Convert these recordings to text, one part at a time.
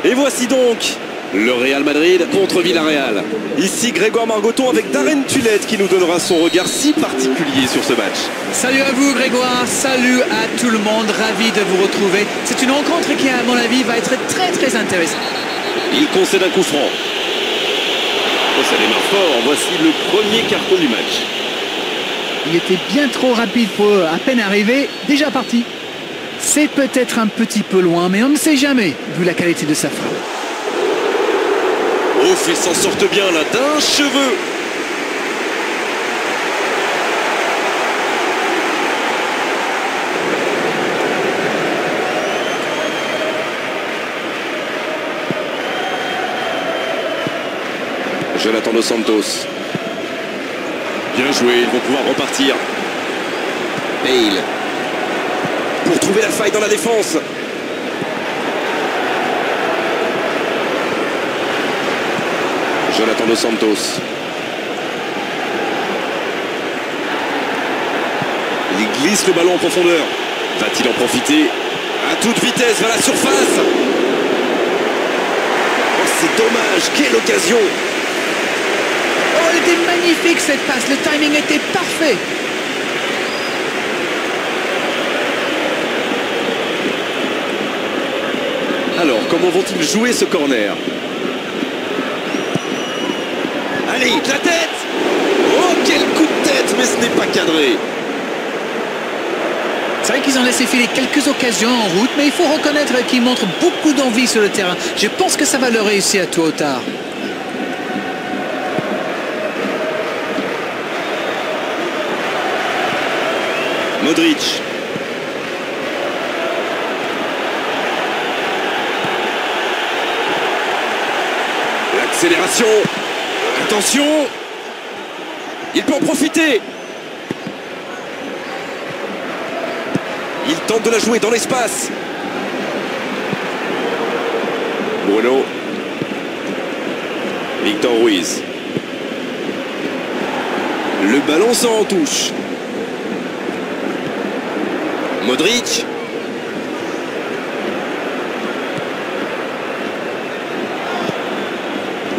Et voici donc le Real Madrid contre Villarreal. Ici Grégoire Margoton avec Darren Tulette qui nous donnera son regard si particulier sur ce match. Salut à vous Grégoire, salut à tout le monde, ravi de vous retrouver. C'est une rencontre qui à mon avis va être très intéressante. Il concède un coup franc. Oh, ça démarre fort, voici le premier carton du match. Il était bien trop rapide pour eux, à peine arrivé, déjà parti. C'est peut-être un petit peu loin, mais on ne sait jamais, vu la qualité de sa frappe. Ouf, il s'en sortent bien là, d'un cheveu. Jonathan Dos Santos. Bien joué, ils vont pouvoir repartir. Bale. Pour trouver la faille dans la défense. Jonathan Dos Santos. Il glisse le ballon en profondeur. Va-t-il en profiter? À toute vitesse vers la surface. Oh, c'est dommage, quelle occasion! Oh, elle était magnifique cette passe, le timing était parfait. Alors, comment vont-ils jouer ce corner? Allez, la tête! Oh, quel coup de tête, mais ce n'est pas cadré. C'est vrai qu'ils ont laissé filer quelques occasions en route, mais il faut reconnaître qu'ils montrent beaucoup d'envie sur le terrain. Je pense que ça va leur réussir tôt ou tard. Modric. L'accélération. Attention. Il peut en profiter. Il tente de la jouer dans l'espace. Bruno. Victor Ruiz. Le ballon s'en touche. Modric.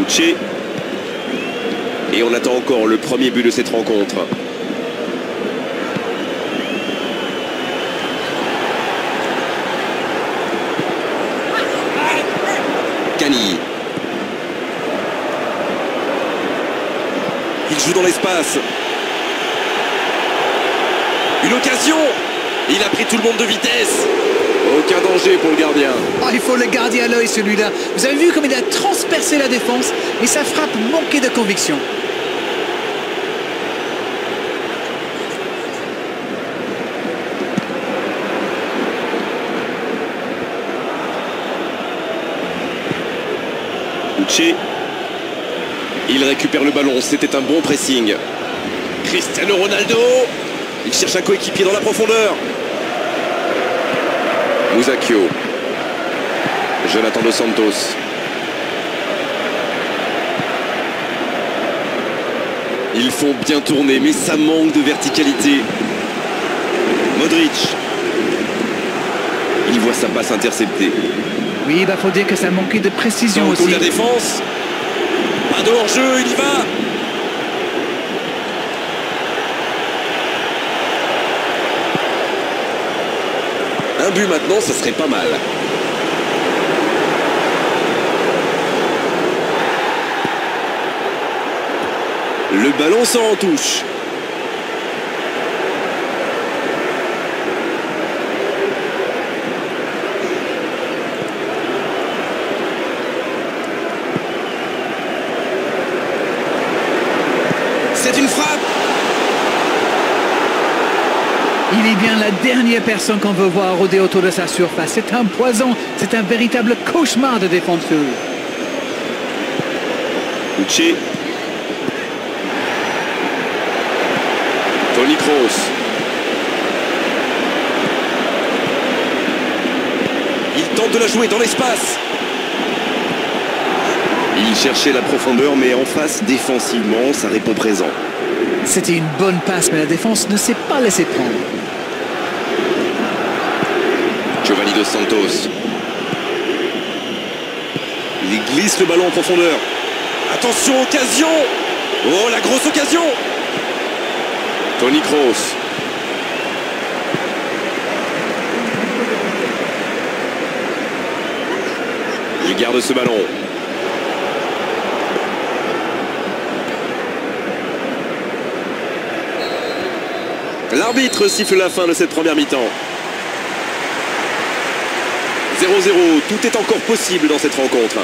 Uche. Et on attend encore le premier but de cette rencontre. Cani. Il joue dans l'espace. Une occasion. Il a pris tout le monde de vitesse. Aucun danger pour le gardien. Oh, il faut le garder à l'œil celui-là. Vous avez vu comme il a transpercé la défense et sa frappe manquait de conviction. Uche. Il récupère le ballon, c'était un bon pressing. Cristiano Ronaldo. Il cherche un coéquipier dans la profondeur. Musacchio. Jonathan Dos Santos. Ils font bien tourner, mais ça manque de verticalité. Modric. Il voit sa passe interceptée. Oui, il faut dire que ça manquait de précision aussi. De la défense. Pas de hors-jeu, il y va. Un but maintenant, ça serait pas mal. Le ballon s'en touche. C'est une frappe. Il est bien la dernière personne qu'on veut voir rôder autour de sa surface. C'est un poison, c'est un véritable cauchemar de défendre sur lui. Uche. Toni Kroos. Il tente de la jouer dans l'espace. Il cherchait la profondeur, mais en face, défensivement, ça répond présent. C'était une bonne passe, mais la défense ne s'est pas laissée prendre. Giovanni Dos Santos. Il glisse le ballon en profondeur. Attention, occasion! Oh, la grosse occasion! Toni Kroos. Il garde ce ballon. L'arbitre siffle la fin de cette première mi-temps. 0-0, tout est encore possible dans cette rencontre.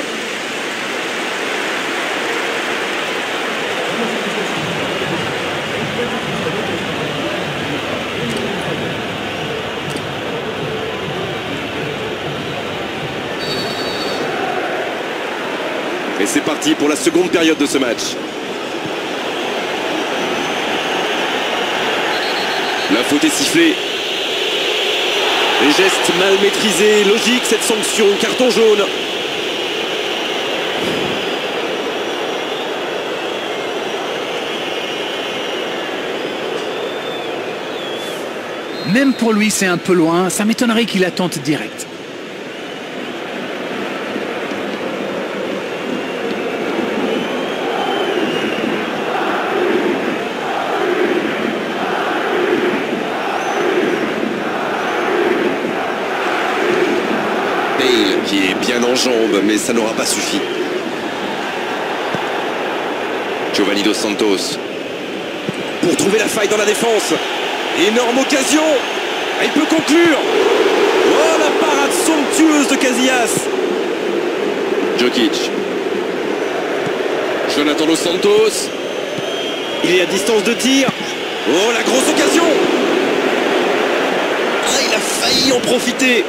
Et c'est parti pour la seconde période de ce match. La faute est sifflée. Les gestes mal maîtrisés, logique cette sanction, carton jaune. Même pour lui, c'est un peu loin. Ça m'étonnerait qu'il attente direct. Qui est bien en jambes, mais ça n'aura pas suffi. Giovanni Dos Santos. Pour trouver la faille dans la défense. Énorme occasion. Il peut conclure. Oh, la parade somptueuse de Casillas. Djokic. Jonathan Dos Santos. Il est à distance de tir. Oh, la grosse occasion. Ah, il a failli en profiter.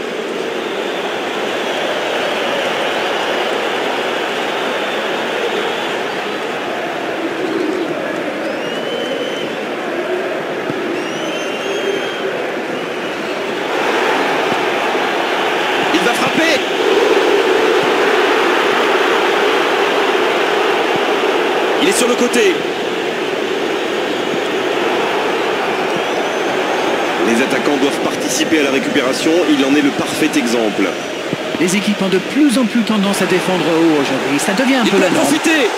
Va frapper. Il est sur le côté. Les attaquants doivent participer à la récupération. Il en est le parfait exemple. Les équipes ont de plus en plus tendance à défendre haut aujourd'hui. Ça devient un peu la norme. Profiter.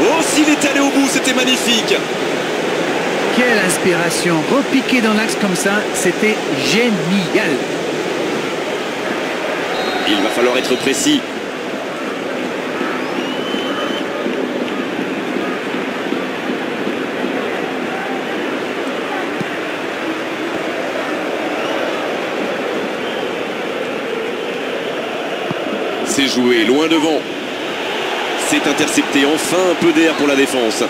Oh, s'il est allé au bout, c'était magnifique. Quelle inspiration. Repiquer dans l'axe comme ça, c'était génial. Il va falloir être précis. C'est joué, loin devant. C'est intercepté, enfin un peu d'air pour la défense.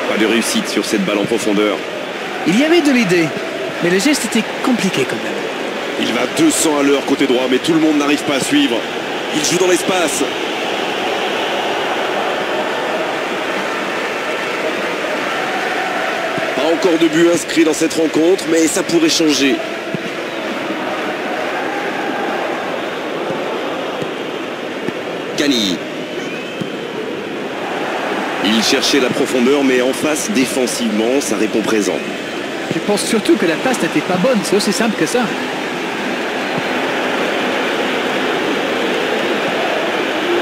Pas de réussite sur cette balle en profondeur. Il y avait de l'idée. Mais le geste était compliqué quand même. Il va 200 à l'heure côté droit, mais tout le monde n'arrive pas à suivre. Il joue dans l'espace. Pas encore de but inscrit dans cette rencontre, mais ça pourrait changer. Cani. Il cherchait la profondeur, mais en face, défensivement, ça répond présent. Je pense surtout que la passe n'était pas bonne, c'est aussi simple que ça.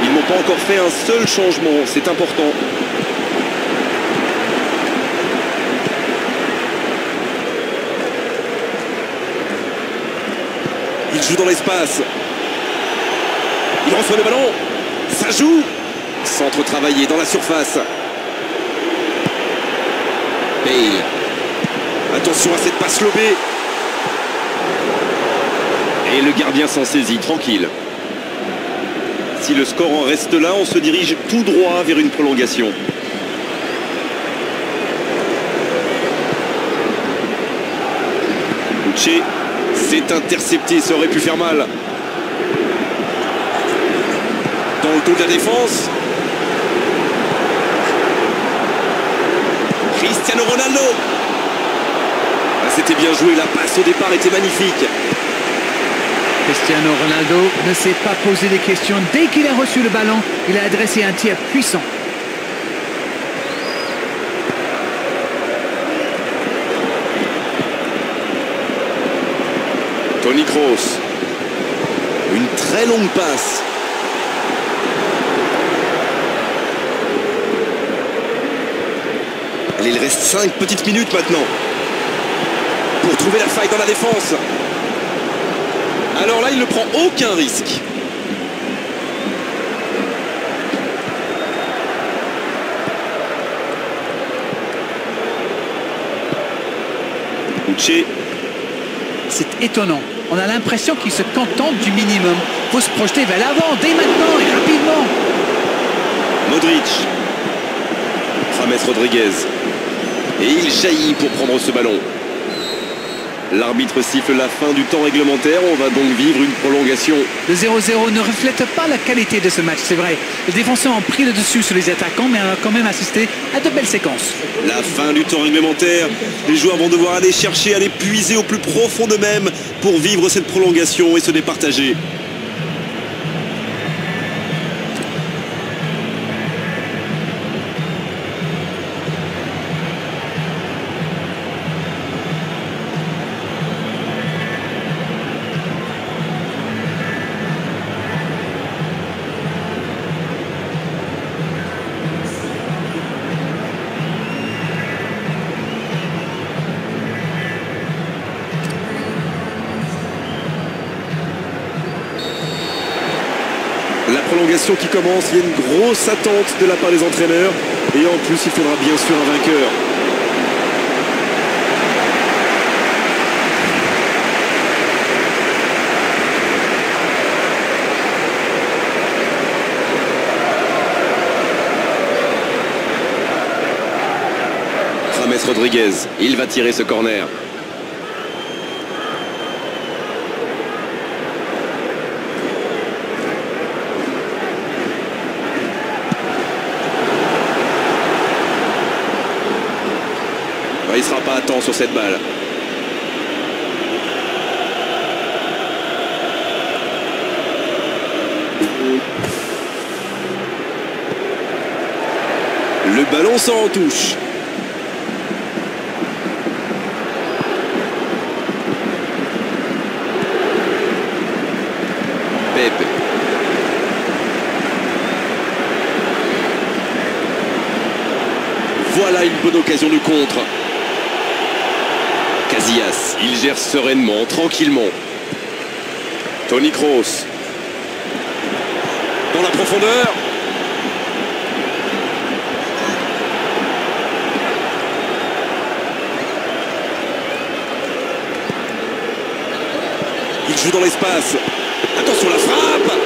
Ils n'ont pas encore fait un seul changement, c'est important. Il joue dans l'espace. Il reçoit le ballon. Ça joue. Centre travaillé dans la surface. Bale. Attention à cette passe lobée. Et le gardien s'en saisit, tranquille. Si le score en reste là, on se dirige tout droit vers une prolongation. Uche, c'est intercepté, ça aurait pu faire mal. Dans le dos de la défense. Cristiano Ronaldo. Ah, c'était bien joué, la passe au départ était magnifique. Cristiano Ronaldo ne s'est pas posé des questions. Dès qu'il a reçu le ballon, il a adressé un tir puissant. Toni Kroos. Une très longue passe. Allez, il reste 5 petites minutes maintenant pour trouver la faille dans la défense. Alors là, il ne prend aucun risque. Uche. C'est étonnant. On a l'impression qu'il se contente du minimum. Il faut se projeter vers l'avant dès maintenant et rapidement. Modric. James Rodriguez. Et il jaillit pour prendre ce ballon. L'arbitre siffle la fin du temps réglementaire. On va donc vivre une prolongation. Le 0-0 ne reflète pas la qualité de ce match, c'est vrai. Les défenseurs ont pris le dessus sur les attaquants, mais on a quand même assisté à de belles séquences. La fin du temps réglementaire. Les joueurs vont devoir aller chercher, aller puiser au plus profond d'eux-mêmes pour vivre cette prolongation et se départager. La prolongation qui commence, il y a une grosse attente de la part des entraîneurs. Et en plus, il faudra bien sûr un vainqueur. James Rodriguez, il va tirer ce corner. Il ne sera pas à temps sur cette balle. Le ballon sort en touche. Pepe. Voilà une bonne occasion de contre. Casillas, il gère sereinement, tranquillement. Toni Kroos. Dans la profondeur. Il joue dans l'espace. Attention la frappe.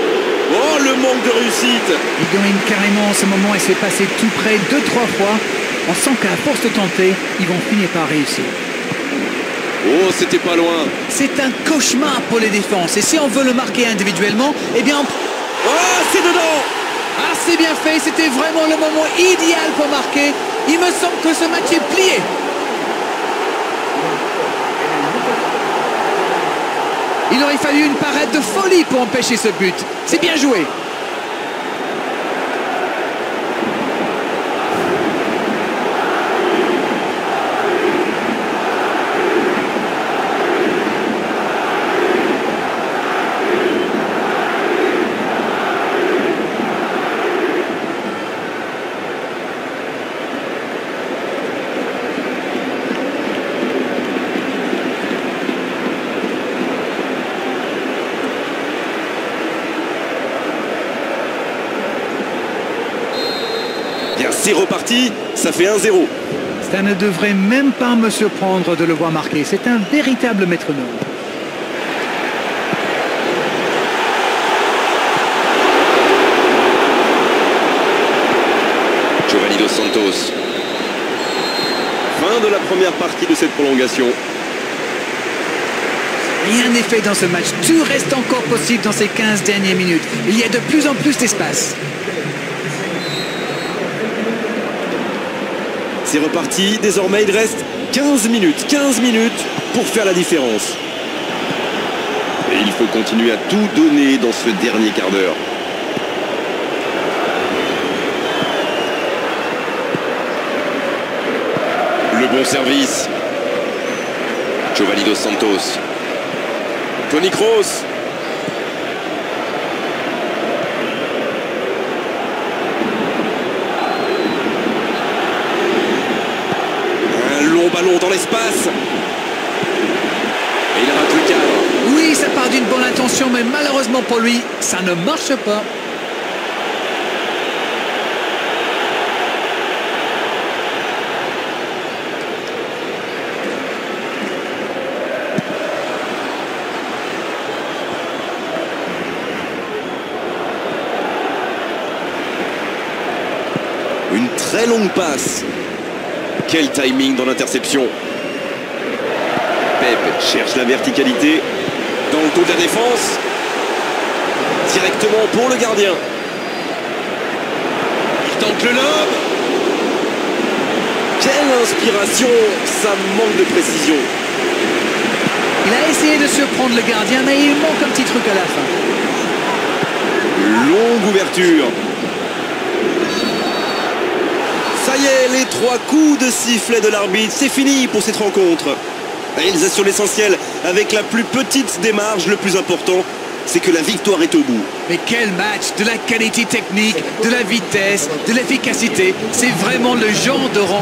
Oh, le manque de réussite. Il domine carrément en ce moment et s'est passé tout près 2-3 fois. On sent qu'à force de tenter, ils vont finir par réussir. Oh, c'était pas loin. C'est un cauchemar pour les défenses. Et si on veut le marquer individuellement, eh bien... Oh, c'est dedans. Ah, c'est bien fait. C'était vraiment le moment idéal pour marquer. Il me semble que ce match est plié. Il aurait fallu une parade de folie pour empêcher ce but. C'est bien joué. Bien, c'est reparti, ça fait 1-0. Ça ne devrait même pas me surprendre de le voir marquer. C'est un véritable métronome. Giovanni Dos Santos. Fin de la première partie de cette prolongation. Rien n'est fait dans ce match. Tout reste encore possible dans ces 15 dernières minutes. Il y a de plus en plus d'espace. C'est reparti. Désormais, il reste 15 minutes. 15 minutes pour faire la différence. Et il faut continuer à tout donner dans ce dernier quart d'heure. Le bon service. Giovanni Dos Santos. Toni Kroos. Un long ballon dans l'espace. Et il rate le cadre. Oui, ça part d'une bonne intention, mais malheureusement pour lui, ça ne marche pas. Une très longue passe. Quel timing dans l'interception. Pep cherche la verticalité dans le dos de la défense. Directement pour le gardien. Il tente le lob. Quelle inspiration. Ça manque de précision. Il a essayé de surprendre le gardien, mais il manque un petit truc à la fin. Longue ouverture. Ça y est, les 3 coups de sifflet de l'arbitre, c'est fini pour cette rencontre. Et ils assurent l'essentiel avec la plus petite des marges. Le plus important, c'est que la victoire est au bout. Mais quel match! De la qualité technique, de la vitesse, de l'efficacité. C'est vraiment le genre de rencontre